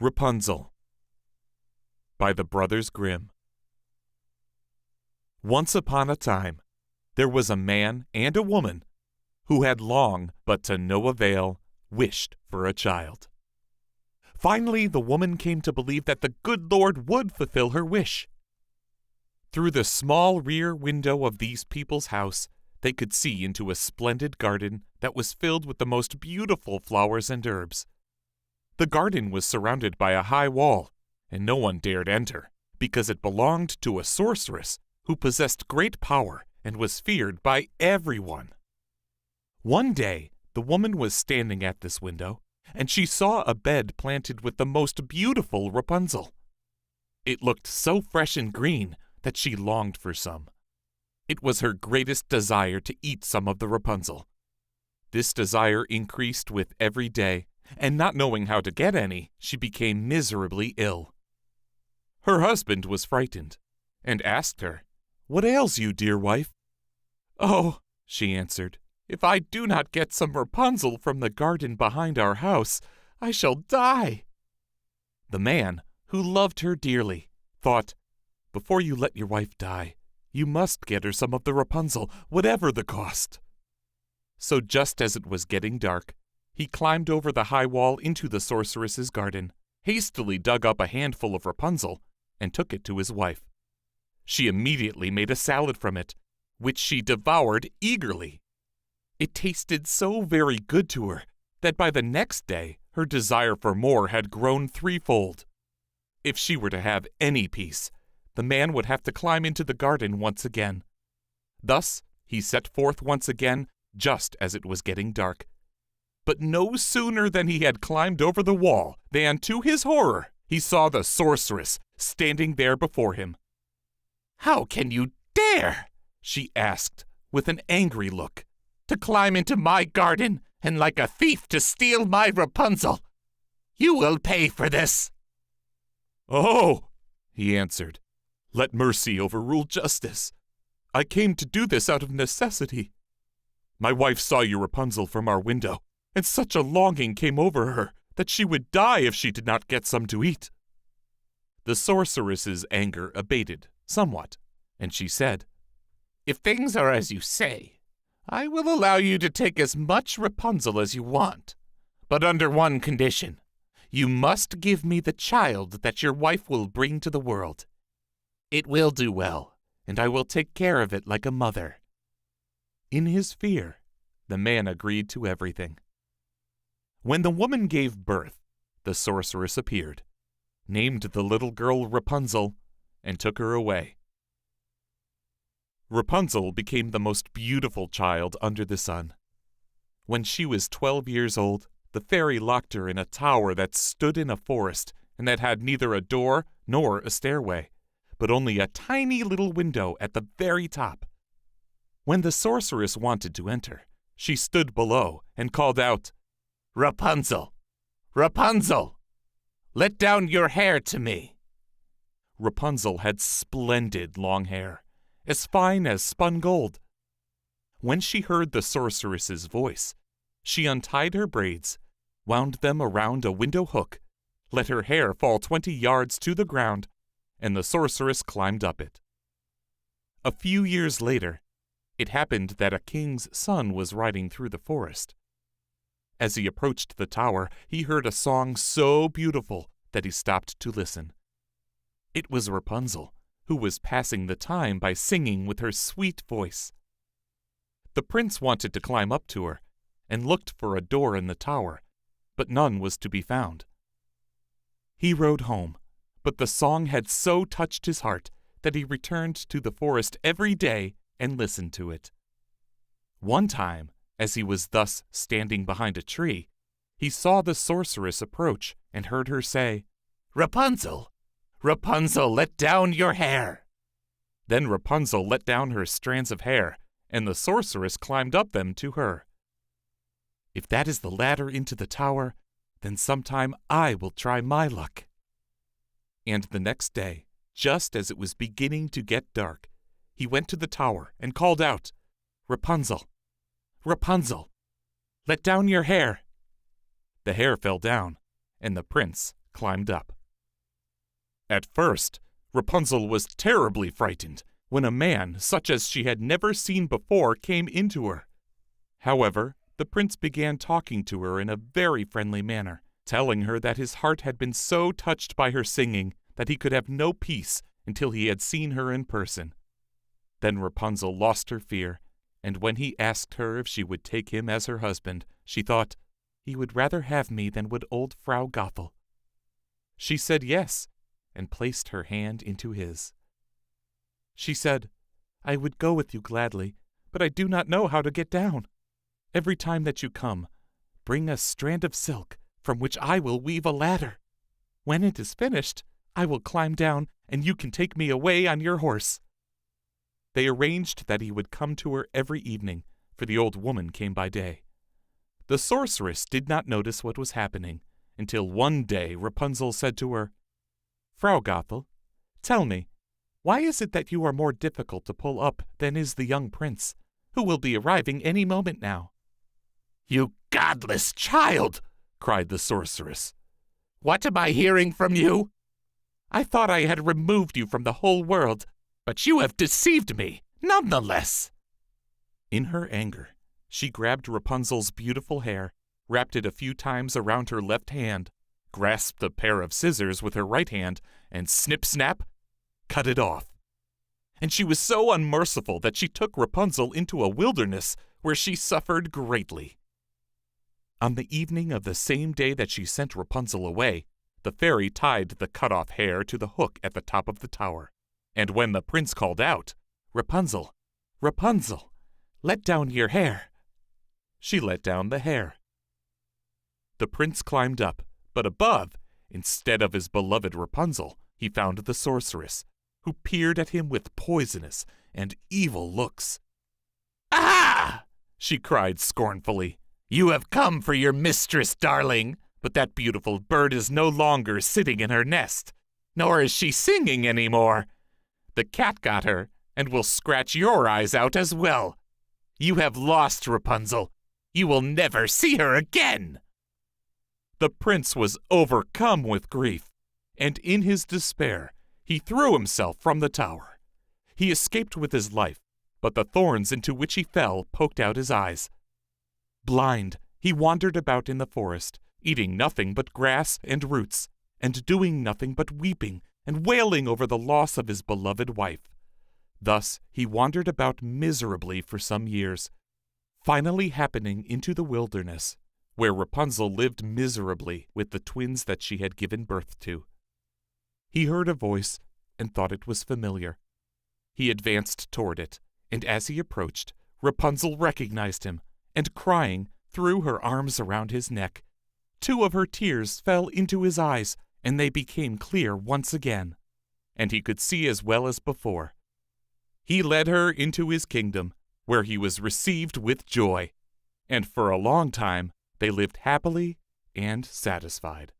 Rapunzel by the Brothers Grimm. Once upon a time, there was a man and a woman who had long, but to no avail, wished for a child. Finally, the woman came to believe that the good Lord would fulfill her wish. Through the small rear window of these people's house, they could see into a splendid garden that was filled with the most beautiful flowers and herbs. The garden was surrounded by a high wall, and no one dared enter, because it belonged to a sorceress who possessed great power and was feared by everyone. One day, the woman was standing at this window, and she saw a bed planted with the most beautiful Rapunzel. It looked so fresh and green that she longed for some. It was her greatest desire to eat some of the Rapunzel. This desire increased with every day, and not knowing how to get any, she became miserably ill. Her husband was frightened, and asked her, "What ails you, dear wife?" "Oh," she answered, "if I do not get some Rapunzel from the garden behind our house, I shall die." The man, who loved her dearly, thought, "Before you let your wife die, you must get her some of the Rapunzel, whatever the cost." So just as it was getting dark, he climbed over the high wall into the sorceress's garden, hastily dug up a handful of Rapunzel, and took it to his wife. She immediately made a salad from it, which she devoured eagerly. It tasted so very good to her that by the next day her desire for more had grown threefold. If she were to have any peace, the man would have to climb into the garden once again. Thus he set forth once again, just as it was getting dark. But no sooner than he had climbed over the wall than, to his horror, he saw the sorceress standing there before him. "How can you dare," she asked, with an angry look, "to climb into my garden and like a thief to steal my Rapunzel? You will pay for this." "Oh," he answered, "let mercy overrule justice. I came to do this out of necessity. My wife saw your Rapunzel from our window, and such a longing came over her that she would die if she did not get some to eat." The sorceress's anger abated somewhat, and she said, "If things are as you say, I will allow you to take as much Rapunzel as you want, but under one condition. You must give me the child that your wife will bring to the world. It will do well, and I will take care of it like a mother." In his fear, the man agreed to everything. When the woman gave birth, the sorceress appeared, named the little girl Rapunzel, and took her away. Rapunzel became the most beautiful child under the sun. When she was 12 years old, the fairy locked her in a tower that stood in a forest and that had neither a door nor a stairway, but only a tiny little window at the very top. When the sorceress wanted to enter, she stood below and called out, "Rapunzel! Rapunzel! Let down your hair to me." Rapunzel had splendid long hair, as fine as spun gold. When she heard the sorceress's voice, she untied her braids, wound them around a window hook, let her hair fall 20 yards to the ground, and the sorceress climbed up it. A few years later, it happened that a king's son was riding through the forest. As he approached the tower, he heard a song so beautiful that he stopped to listen. It was Rapunzel, who was passing the time by singing with her sweet voice. The prince wanted to climb up to her, and looked for a door in the tower, but none was to be found. He rode home, but the song had so touched his heart that he returned to the forest every day and listened to it. One time, as he was thus standing behind a tree, he saw the sorceress approach and heard her say, "Rapunzel! Rapunzel, let down your hair." Then Rapunzel let down her strands of hair, and the sorceress climbed up them to her. "If that is the ladder into the tower, then sometime I will try my luck." And the next day, just as it was beginning to get dark, he went to the tower and called out, "Rapunzel! Rapunzel! Let down your hair." The hair fell down, and the prince climbed up. At first, Rapunzel was terribly frightened when a man such as she had never seen before came into her. However, the prince began talking to her in a very friendly manner, telling her that his heart had been so touched by her singing that he could have no peace until he had seen her in person. Then Rapunzel lost her fear, and when he asked her if she would take him as her husband, she thought, "He would rather have me than would old Frau Gothel." She said yes, and placed her hand into his. She said, "I would go with you gladly, but I do not know how to get down. Every time that you come, bring a strand of silk from which I will weave a ladder. When it is finished, I will climb down, and you can take me away on your horse." They arranged that he would come to her every evening, for the old woman came by day. The sorceress did not notice what was happening, until one day Rapunzel said to her, "Frau Gothel, tell me, why is it that you are more difficult to pull up than is the young prince, who will be arriving any moment now?" "You godless child!" cried the sorceress. "What am I hearing from you? I thought I had removed you from the whole world, but you have deceived me, nonetheless." In her anger, she grabbed Rapunzel's beautiful hair, wrapped it a few times around her left hand, grasped a pair of scissors with her right hand, and snip-snap, cut it off. And she was so unmerciful that she took Rapunzel into a wilderness where she suffered greatly. On the evening of the same day that she sent Rapunzel away, the fairy tied the cut-off hair to the hook at the top of the tower, and when the prince called out, "Rapunzel, Rapunzel, let down your hair," she let down the hair. The prince climbed up, but above, instead of his beloved Rapunzel, he found the sorceress, who peered at him with poisonous and evil looks. "Ah!" she cried scornfully. "You have come for your mistress, darling, but that beautiful bird is no longer sitting in her nest, nor is she singing any more. The cat got her, and will scratch your eyes out as well. You have lost Rapunzel. You will never see her again." The prince was overcome with grief, and in his despair, he threw himself from the tower. He escaped with his life, but the thorns into which he fell poked out his eyes. Blind, he wandered about in the forest, eating nothing but grass and roots, and doing nothing but weeping and wailing over the loss of his beloved wife. Thus he wandered about miserably for some years, finally happening into the wilderness, where Rapunzel lived miserably with the twins that she had given birth to. He heard a voice and thought it was familiar. He advanced toward it, and as he approached, Rapunzel recognized him, and crying, threw her arms around his neck. 2 of her tears fell into his eyes, and they became clear once again, and he could see as well as before. He led her into his kingdom, where he was received with joy, and for a long time they lived happily and satisfied.